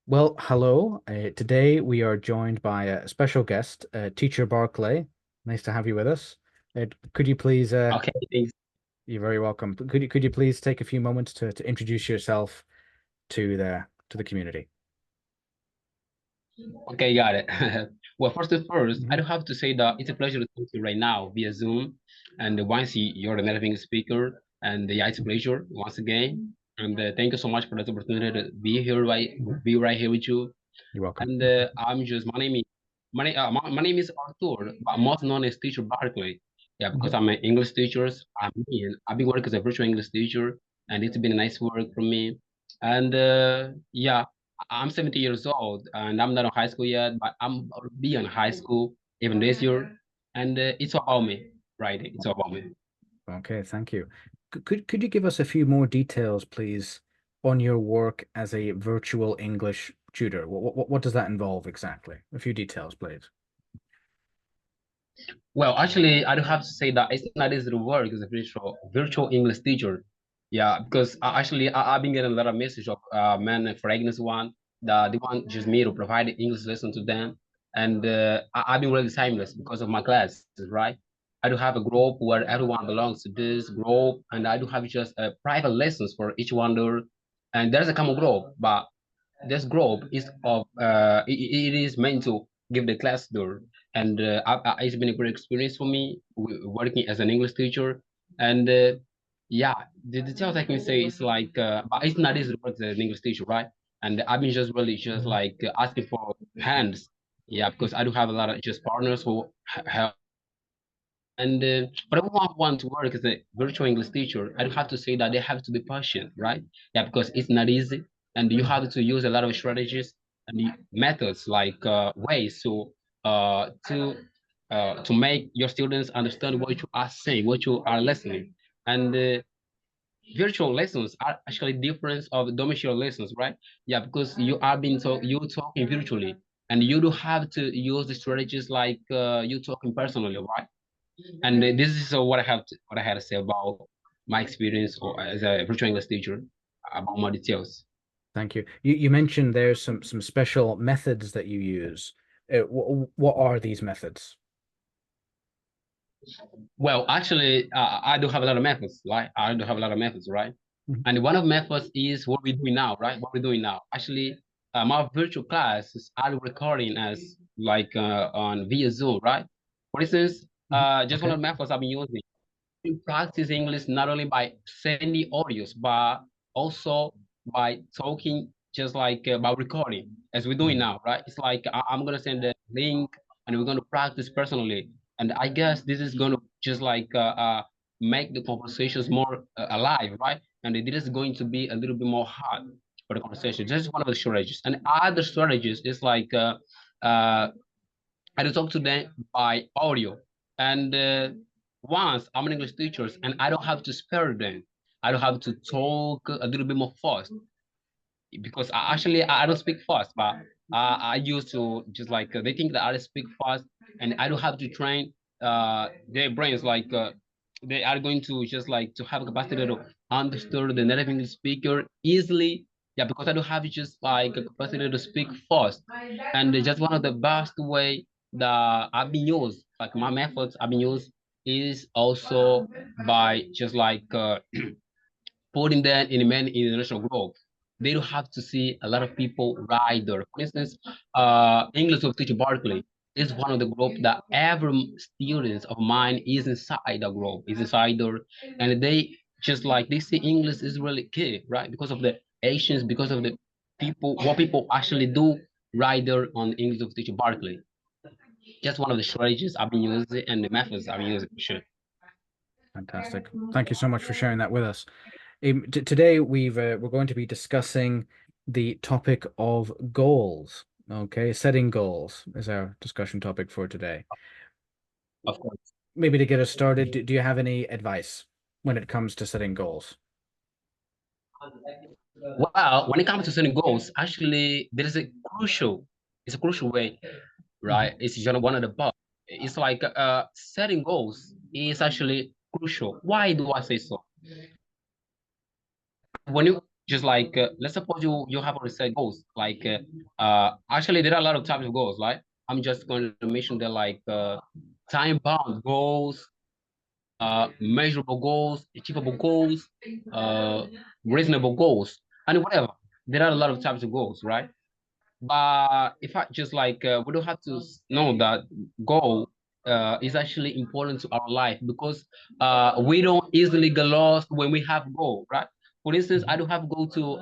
Well, hello. Today we are joined by a special guest, teacher Barkley. Nice to have you with us. Could you please, Okay, thanks. you're very welcome. Could you please take a few moments to introduce yourself to the community? Okay, got it. Well, first and first, I Hmm. do have to say that it's a pleasure to talk to you right now via Zoom. And once you're the native English speaker, and yeah, it's a pleasure once again. And thank you so much for this opportunity to Hmm. be right here with you. You're welcome. And my name is Arthur, but most known as Teacher Barkley. Yeah, because Hmm. I'm an English teacher. I've been working as a virtual English teacher, and it's been a nice work for me. And yeah, I'm 70 years old, and I'm not in high school yet, but I'm be in high school even this year. And it's all about me, right? It's all about me. Okay, thank you. Could you give us a few more details, please, on your work as a virtual English tutor? What does that involve exactly? A few details, please. Well, actually, I do have to say that it's not easy to work as a virtual English teacher. Yeah, because I've been getting a lot of message of men and pregnant one that they want just me to provide English lesson to them, and I've been really timeless because of my classes, right? I do have a group where everyone belongs to this group, and I do have just private lessons for each one there, and there's a common group, but this group is it is meant to give the class door, and it's been a great experience for me working as an English teacher. And yeah, the details I can say is like but it's not easy to work as an English teacher, right? And I've been just really just like asking for hands, yeah, because I do have a lot of just partners who help. And but everyone who wants to work as a virtual English teacher, I have to say that they have to be patient, right? Yeah, because it's not easy, and you have to use a lot of strategies and methods like ways to make your students understand what you are saying, what you are listening. And virtual lessons are actually different of domestic lessons, right? Yeah, because you talking virtually, and you do have to use the strategies like you talking personally, right? And this is what I had to say about my experience or as a virtual English teacher about more details. Thank you. You mentioned there's some special methods that you use. What are these methods? Well, actually, I do have a lot of methods, right? I do have a lot of methods, right? Mhm. And one of the methods is what we're doing now, right? What we're doing now. Actually, my virtual classes are recording as like on via Zoom, right? For instance, Mhm. just one Okay. of the methods I've been using to practice English not only by sending audios, but also by talking, just like by recording, as we're doing Mhm. now, right? It's like I'm gonna send a link, and we're gonna practice personally. And I guess this is gonna just like make the conversations more alive, right? And it is going to be a little bit more hard for the conversation. This is one of the strategies. And other strategies is like uh, I do talk to them by audio. And once I'm an English teacher and I don't have to spare them, I don't have to talk a little bit more fast because I don't speak fast, but I used to just like they think that I speak fast, and I don't have to train their brains like they are going to just like to have a capacity to understand the native English speaker easily. Yeah, because I don't have just like a capacity to speak fast, and just one of the best way that I've been used, like my methods I've been used is also by just like putting them in many international group. They don't have to see a lot of people right there. For instance, English with teacher Barkley is one of the group that every students of mine is inside the group, is inside there, and they just like they see English is really key, right? Because of the Asians, because of the people, what people actually do right there on English with teacher Barkley. Just one of the strategies I've been using and the methods I've been using for sure. Fantastic. Thank you so much for sharing that with us. Today we're going to be discussing the topic of goals. Okay, setting goals is our discussion topic for today. Of course. Maybe to get us started, do you have any advice when it comes to setting goals? Well, when it comes to setting goals, actually, there is a it's a crucial way, Mhm. right? It's just one of the above. It's like setting goals is actually crucial. Why do I say so? when you just like let's suppose you have already set goals, like actually there are a lot of types of goals, right? I'm just going to mention that, like time bound goals, measurable goals, achievable goals, uh reasonable goals, and whatever. There are a lot of types of goals, right? But if I just like we don't have to know that goal is actually important to our life, because we don't easily get lost when we have goal, right? For instance, I don't have goal to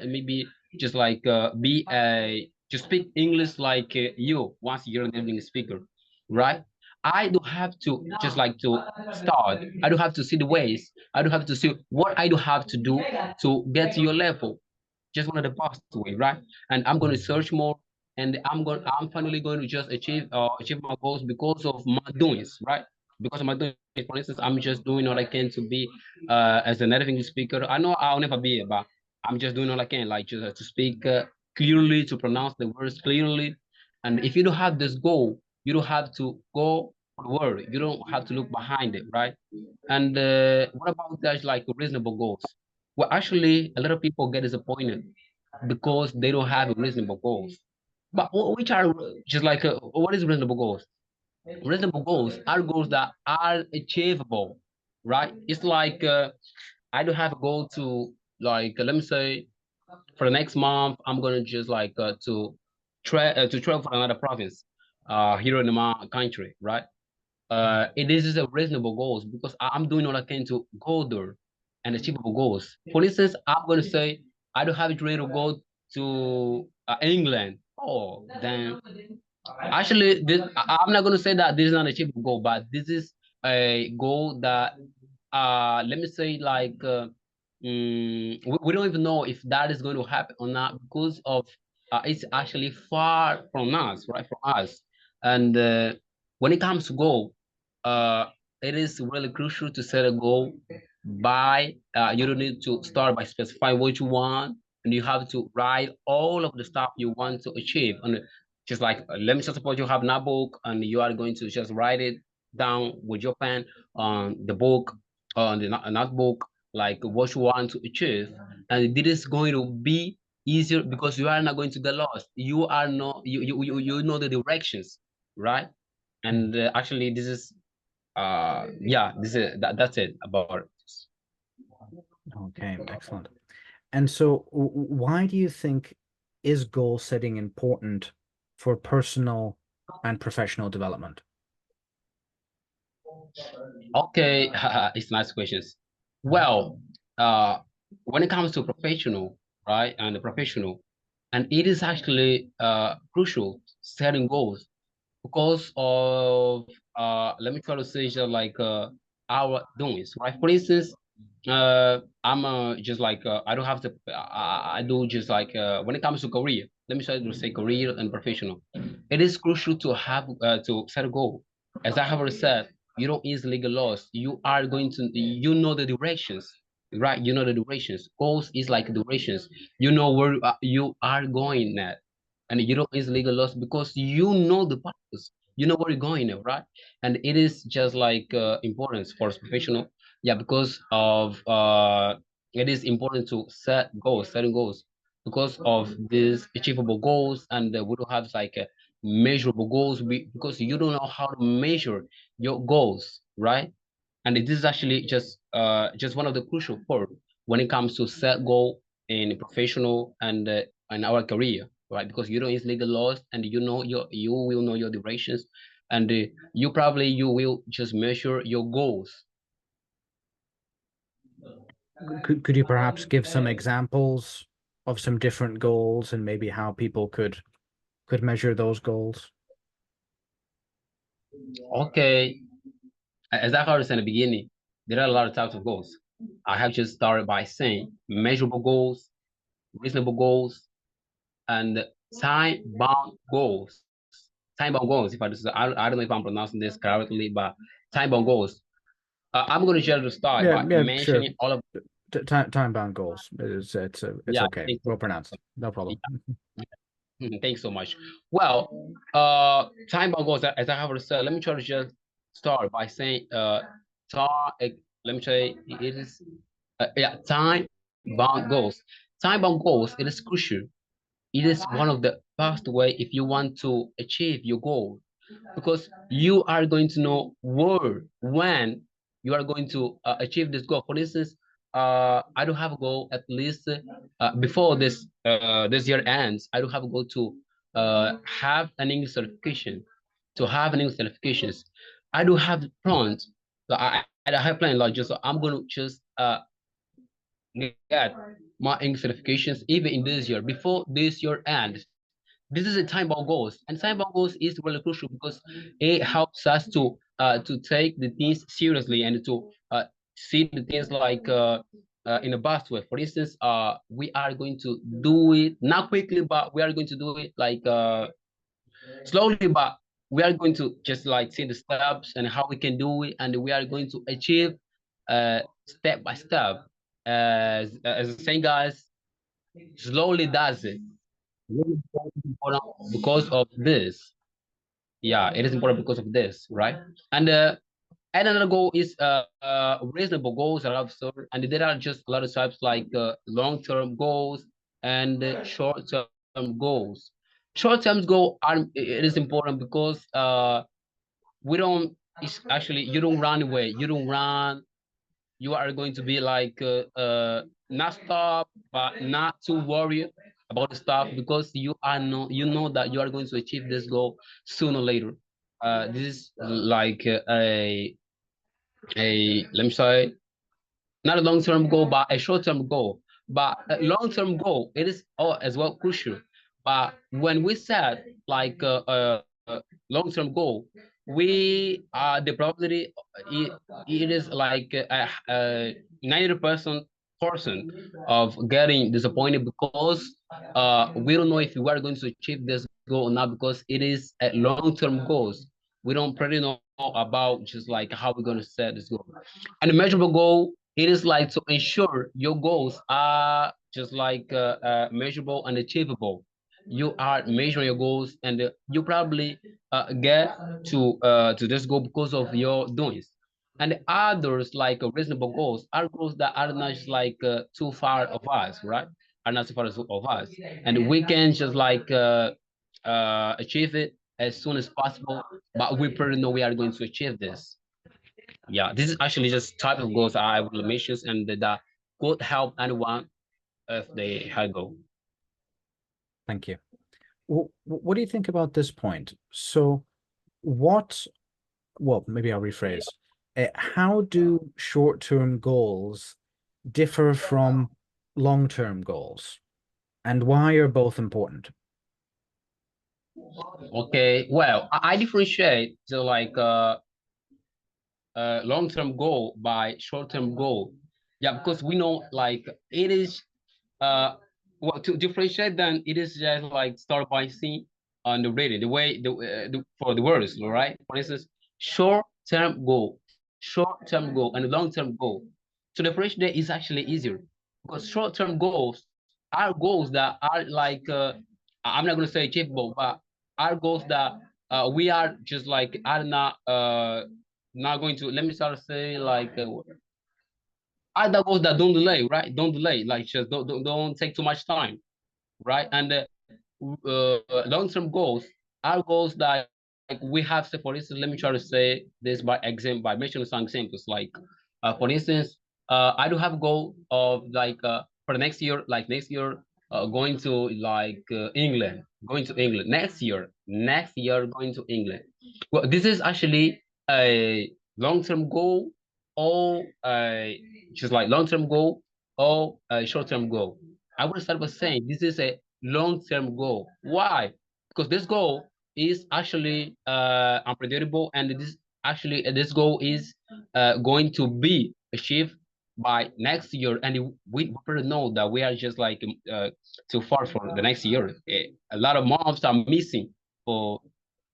maybe just like be a to speak English like you once you're an evening speaker, right? I don't have to just like to start. I don't have to see the ways. I don't have to see what I do have to do to get to your level. Just one of the pathway, right? And I'm going to search more, and I'm finally going to just achieve my goals because of my doings, right? Because of my doings. For instance, I'm just doing all I can to be as a native English speaker. I know I'll never be it, but I'm just doing all I can, like just to speak clearly, to pronounce the words clearly. And if you don't have this goal, you don't have to go forward. You don't have to look behind it, right? And what about that, like reasonable goals? Well, actually, a lot of people get disappointed because they don't have reasonable goals. But which are just like what is reasonable goals? Reasonable goals are goals that are achievable, right? It's like I don't have a goal to, like let me say, for the next month I'm gonna just like to travel for another province here in my country, right? It is a reasonable goals because I'm doing all I can to go there and achievable goals. For instance, I'm going to say I don't have a dream to go to England. Oh, then actually, I'm not going to say that this is not an achievable goal, but this is a goal that let me say like we don't even know if that is going to happen or not, because of it's actually far from us, right? From us. And when it comes to goal, uh, it is really crucial to set a goal by you don't need to start by specifying what you want, and you have to write all of the stuff you want to achieve. And just like let me just suppose you have a book and you are going to just write it down with your pen on the book, on the notebook, like what you want to achieve. And it is going to be easier because you are not going to get lost. You are not you know the directions, right? And actually this is yeah, this is that's it about it. Okay, excellent. And so, why do you think is goal setting important for personal and professional development? Okay, it's nice questions. Well, uh, when it comes to professional, right, and the professional, and it is actually crucial setting goals because of let me try to say just like our doings, right? For instance, I'm just like I don't have to I do just like when it comes to career, let me try to say career and professional. It is crucial to have to set a goal. As I have already said, you don't easily get lost. You are going to you know the directions, right? You know the directions. Goals is like directions. You know where you are going at, and you don't easily get lost because you know the purpose. You know where you're going at, right? And it is just like importance for professional, yeah, because of it is important to set goals, setting goals, because of these achievable goals, and we don't have like measurable goals because you don't know how to measure your goals, right? And it is actually just one of the crucial part when it comes to set goal in professional and in our career, right? Because you don't easily get lost, and you know you will know your directions, and you probably you will just measure your goals. Could you perhaps give some examples of some different goals and maybe how people could measure those goals? Okay, as I heard in the beginning, there are a lot of types of goals. I have just started by saying measurable goals, reasonable goals, and time-bound goals. Time-bound goals, if I don't know if I'm pronouncing this correctly, but time-bound goals. I'm going to just start Yeah, by yeah, sure. mentioning all of, Time bound goals. It's yeah, okay. Well pronounced. No problem. thanks so much. Well, time-bound goals, as I have already said, let me try to just start by saying, time, let me say it is, yeah, time bound goals. Time bound goals, it is crucial. It is one of the best way if you want to achieve your goal, because you are going to know where, when you are going to achieve this goal. For instance, I do have a goal at least before this year ends. I do have a goal to have an English certification, to have an English certifications. I do have plans. I have plans like just I'm going to just get my English certifications even in this year before this year ends. This is a time bound goals, and time bound goals is really crucial because it helps us to take the things seriously and to see the things like in a best way. For instance, we are going to do it not quickly, but we are going to do it like slowly, but we are going to just like see the steps and how we can do it, and we are going to achieve step by step. As the saying guys, slowly does it. Really important because of this. Yeah, it is important because of this, right? And another goal is reasonable goals are also, and there are just a lot of types like long-term goals and short-term goals. Short-term goal are it is important because we don't. It's actually you don't run away. You don't run. You are going to be like not stop, but not to worry about the stuff because you know that you are going to achieve this goal sooner or later. This is like a let me say not a long-term goal, but a short-term goal. But a long-term goal, it is as well crucial. But when we set like a long-term goal, we the probability it, it is like 90% of getting disappointed because we don't know if we are going to achieve this goal or not because it is a long-term goals. We don't pretty know about just like how we're going to set this goal. And a measurable goal, it is like to ensure your goals are just like measurable and achievable. You are measuring your goals, and you probably get to this goal because of your doings. And others like reasonable goals are goals that are not just like too far of us, right? Are not too far of us, and we can just like achieve it as soon as possible. But we pretty know we are going to achieve this. Yeah, this is actually just type of goals I will mention and that could help anyone if they had go. Thank you. What do you think about this point? So, well, maybe I'll rephrase. How do short-term goals differ from long-term goals, and why are both important? Okay, well, I differentiate the like long-term goal by short-term goal. Yeah, because we know like it is well to differentiate then it is just like start by seeing on the rating the way for the words, all right? For instance, short-term goal and long-term goal. So the differentiate is actually easier because short-term goals are goals that are like I'm not gonna say achievable, but are goals that we are just like are not going to let me start to say like other goals that don't delay, right? Don't delay, like just don't take too much time, right? And long-term goals are goals that like we have. Say, for instance, let me try to say this by example by mentioning some examples. Like, for instance, I do have a goal of like for the next year, like next year, going to like England, going to England next year going to England. Well, this is actually a long-term goal or just like long-term goal or a short-term goal. I would start by saying this is a long-term goal. Why? Because this goal is actually unpredictable, and this goal is going to be achieved by next year, and we already know that we are just like too far for the next year. A lot of months are missing for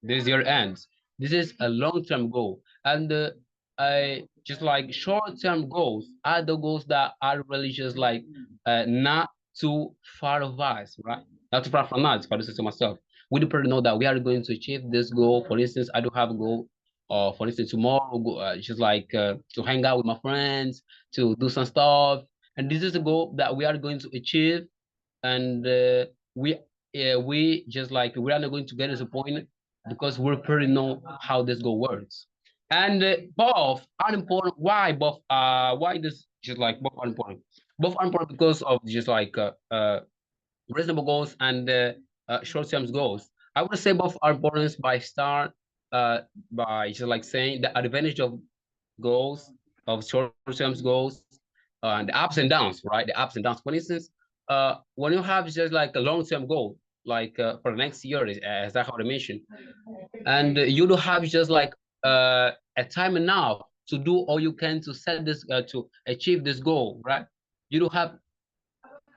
this year ends. This is a long-term goal, and just like short-term goals are the goals that are really just like not too far of us, right? Not too far from us. For instance, to myself, we do pretty know that we are going to achieve this goal. For instance, I do have a goal. For instance, tomorrow, just like to hang out with my friends, to do some stuff, and this is a goal that we are going to achieve, and we just like we are not going to get disappointed because we pretty know how this goal works. And both are important. Why this just like both are important? Both are important because of just like reasonable goals and short-term goals. I would say both are important by just like saying the advantage of goals, of short-term goals, and the ups and downs, right? The ups and downs. For instance, when you have just like a long-term goal, like for the next year, as I have mentioned, and you do have just like a time now to do all you can to set this to achieve this goal, right? You do have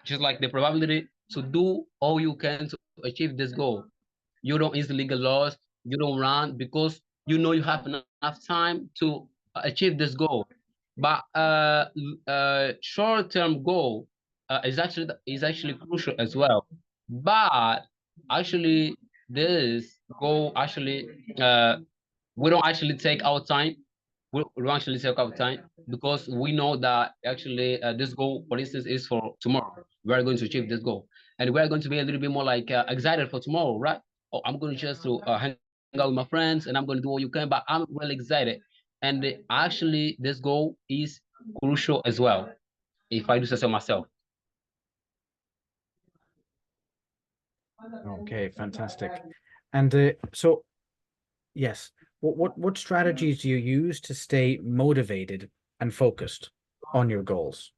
just like the probability to do all you can to achieve this goal. You don't easily get lost. You don't run because you know you have enough time to achieve this goal. But short-term goal is actually crucial as well. But actually, this goal actually we don't actually take our time. We don't actually take our time because we know that actually this goal, for instance, is for tomorrow. We are going to achieve this goal, and we are going to be a little bit more like excited for tomorrow, right? Oh, I'm going to just to hang out with my friends, and I'm going to do what you can. But I'm really excited, and actually, this goal is crucial as well. If I do say so myself. Okay, fantastic. And so, yes, what strategies do you use to stay motivated and focused on your goals?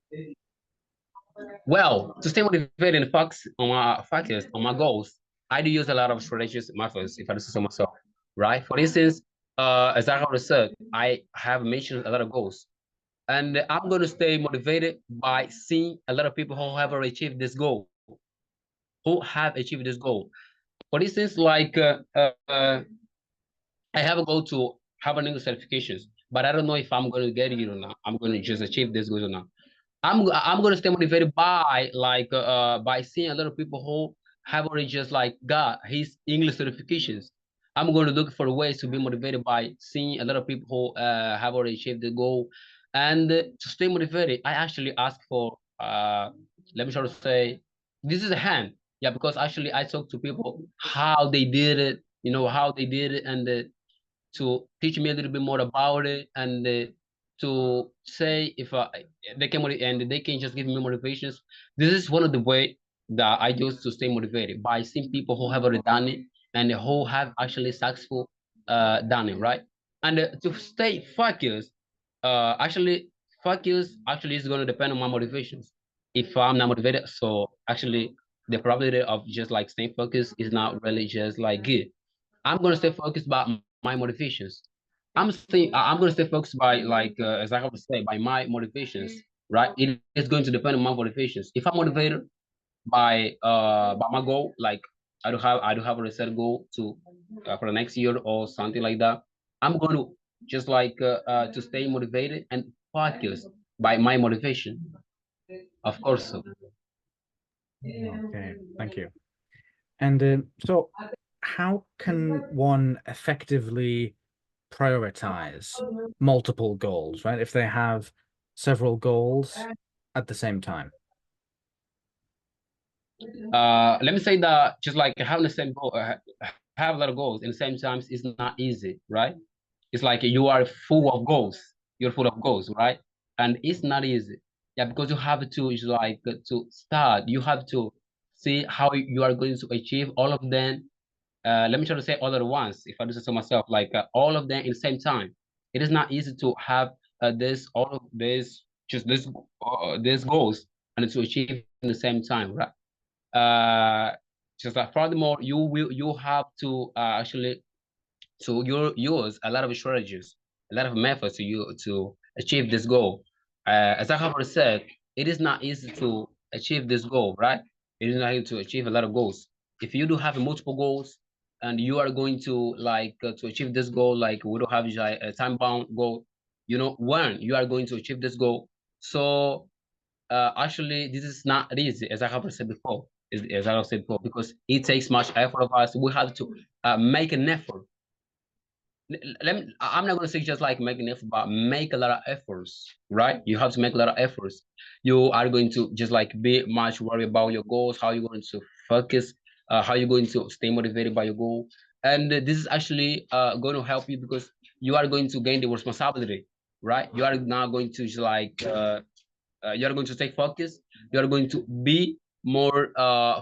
Well, to stay motivated and focus on my goals, I do use a lot of strategies methods if I do say so myself, right? For instance, as I already said, I have mentioned a lot of goals. And I'm going to stay motivated by seeing a lot of people who have already achieved this goal, who have achieved this goal. For instance, like I have a goal to have an English certifications, but I don't know if I'm going to get it or not. I'm going to just achieve this goal or not. I'm gonna stay motivated by seeing a lot of people who have already just like got his English certifications. I'm going to look for ways to be motivated by seeing a lot of people who have already achieved the goal, and to stay motivated, I actually ask for let me try to say this is a hand, yeah, because actually I talk to people how they did it, how they did it, and to teach me a little bit more about it, and to say if they can and they can just give me motivations. This is one of the way that I use to stay motivated by seeing people who have already done it and who have actually successful done it, right? And to stay focused, actually focus actually is going to depend on my motivations. If I'm not motivated, so actually the probability of just like staying focused is not really just like good. I'm gonna stay focused by my motivations. I'm gonna stay focused by like as I have to say by my motivations, right? It is going to depend on my motivations. If I'm motivated by my goal, like I do have a set goal to for the next year or something like that. I'm going to just like to stay motivated and focused by my motivation. Of course. So. Okay, thank you. And so, how can one effectively prioritize multiple goals, right? If they have several goals at the same time. Let me say that just like having the same goal, have a lot of goals in the same times is not easy, right? It's like you are full of goals. You're full of goals, right? And it's not easy. Yeah, because you have to is like to start. You have to see how you are going to achieve all of them. Let me try to say all at once. If I do say so myself, like all of them in the same time. It is not easy to have this all of this just this goals and to achieve in the same time, right? Just like furthermore, you have to actually so you use a lot of strategies, a lot of methods to achieve this goal. As I have already said, it is not easy to achieve this goal, right? It is not easy to achieve a lot of goals. If you do have multiple goals and you are going to like to achieve this goal, like we don't have a time bound goal, when you are going to achieve this goal. So actually, this is not easy, as I have said before, as I have said before, because it takes much effort of us. We have to make an effort I'm not gonna say just like make an effort, but make a lot of efforts, right? You have to make a lot of efforts. You are going to just like be much worried about your goals, how you're going to focus, how you're going to stay motivated by your goal. And this is actually going to help you because you are going to gain the responsibility, right? You are now going to just like you are going to take focus. You are going to be more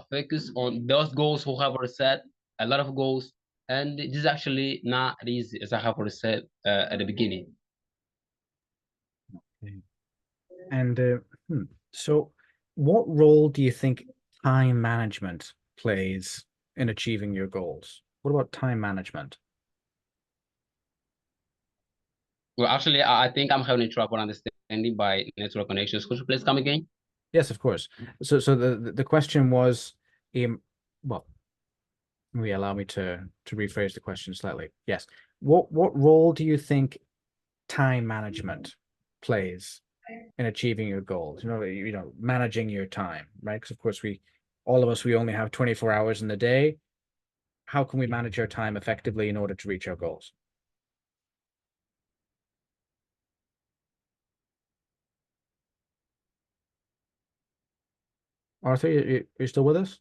focused on those goals who have already set a lot of goals, and this is actually not easy as I have already said at the beginning. Okay. And so, what role do you think time management plays in achieving your goals? What about time management? Well, actually, I think I'm having trouble understanding by network connections. Could you please come again? Yes, of course. So the question was, well, maybe allow me to rephrase the question slightly. Yes. What role do you think time management plays in achieving your goals? Managing your time, right? Because of course all of us, we only have 24 hours in the day. How can we manage our time effectively in order to reach our goals? Arthur, you still with us?